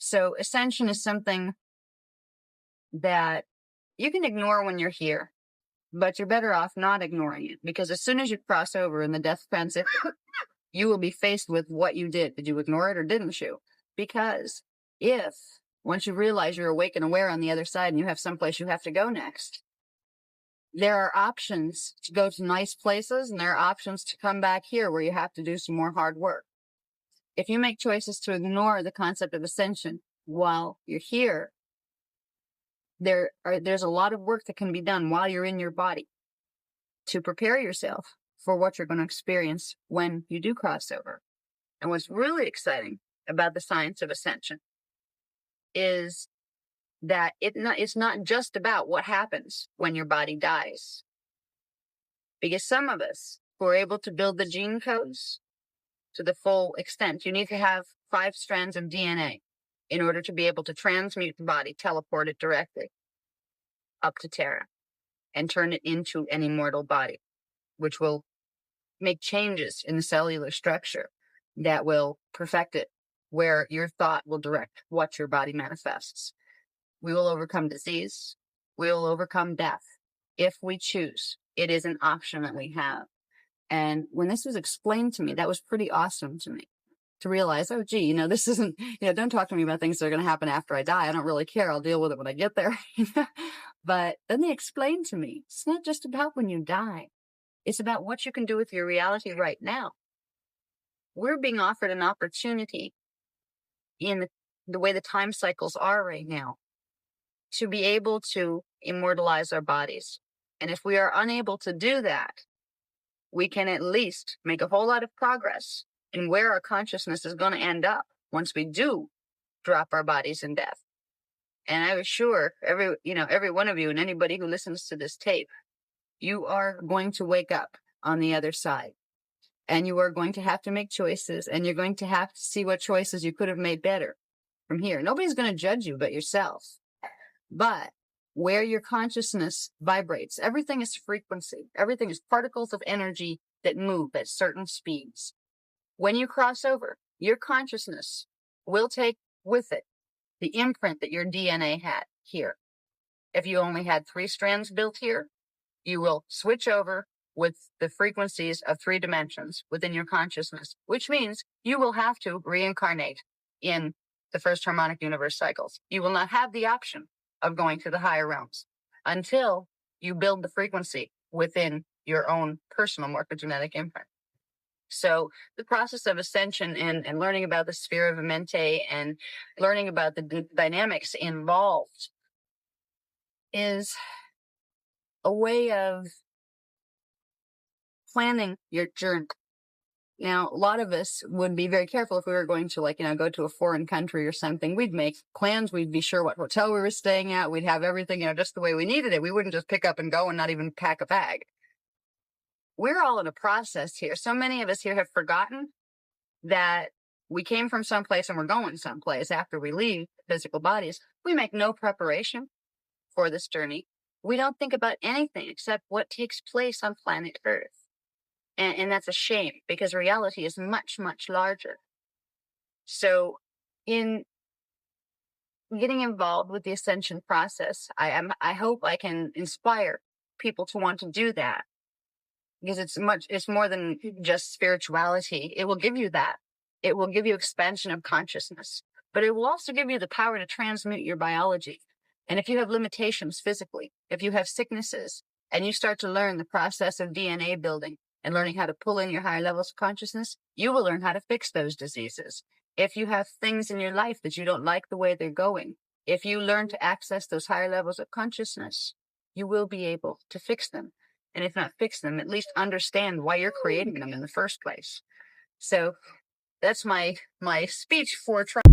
So ascension is something that you can ignore when you're here, but you're better off not ignoring it, because as soon as you cross over in the death transit, you will be faced with what you did. Did you ignore it or didn't you? Because if once you realize you're awake and aware on the other side and you have someplace you have to go next, there are options to go to nice places and there are options to come back here where you have to do some more hard work. If you make choices to ignore the concept of ascension while you're here, there's a lot of work that can be done while you're in your body to prepare yourself for what you're going to experience when you do cross over. And what's really exciting about the science of ascension is that it's not just about what happens when your body dies. Because some of us who are able to build the gene codes to the full extent, you need to have 5 strands of DNA in order to be able to transmute the body, teleport it directly up to Terra, and turn it into an immortal body, which will make changes in the cellular structure that will perfect it, where your thought will direct what your body manifests. We will overcome disease. We will overcome death if we choose. It is an option that we have. And when this was explained to me, that was pretty awesome to me, to realize, oh, gee, this isn't, don't talk to me about things that are going to happen after I die. I don't really care. I'll deal with it when I get there. But then they explained to me, it's not just about when you die. It's about what you can do with your reality right now. We're being offered an opportunity in the way the time cycles are right now to be able to immortalize our bodies. And if we are unable to do that, we can at least make a whole lot of progress in where our consciousness is going to end up once we do drop our bodies in death. And I was sure every one of you and anybody who listens to this tape, you are going to wake up on the other side. And you are going to have to make choices, and you're going to have to see what choices you could have made better from here. Nobody's going to judge you but yourself. But where your consciousness vibrates, everything is frequency. Everything is particles of energy that move at certain speeds. When you cross over, your consciousness will take with it the imprint that your DNA had here. If you only had 3 strands built here, you will switch over with the frequencies of 3 dimensions within your consciousness, which means you will have to reincarnate in the first harmonic universe cycles. You will not have the option of going to the higher realms until you build the frequency within your own personal morphogenetic imprint. So the process of ascension and learning about the sphere of Amente and learning about the dynamics involved is a way of planning your journey. Now, a lot of us would be very careful if we were going to go to a foreign country or something. We'd make plans. We'd be sure what hotel we were staying at. We'd have everything, just the way we needed it. We wouldn't just pick up and go and not even pack a bag. We're all in a process here. So many of us here have forgotten that we came from someplace and we're going someplace after we leave physical bodies. We make no preparation for this journey. We don't think about anything except what takes place on planet Earth. And that's a shame, because reality is much, much larger. So in getting involved with the ascension process, I hope I can inspire people to want to do that, because it's more than just spirituality. It will give you that. It will give you expansion of consciousness, but it will also give you the power to transmute your biology. And if you have limitations physically, if you have sicknesses, and you start to learn the process of DNA building and learning how to pull in your higher levels of consciousness, you will learn how to fix those diseases. If you have things in your life that you don't like the way they're going, if you learn to access those higher levels of consciousness, you will be able to fix them. And if not fix them, at least understand why you're creating them in the first place. So that's my speech for trying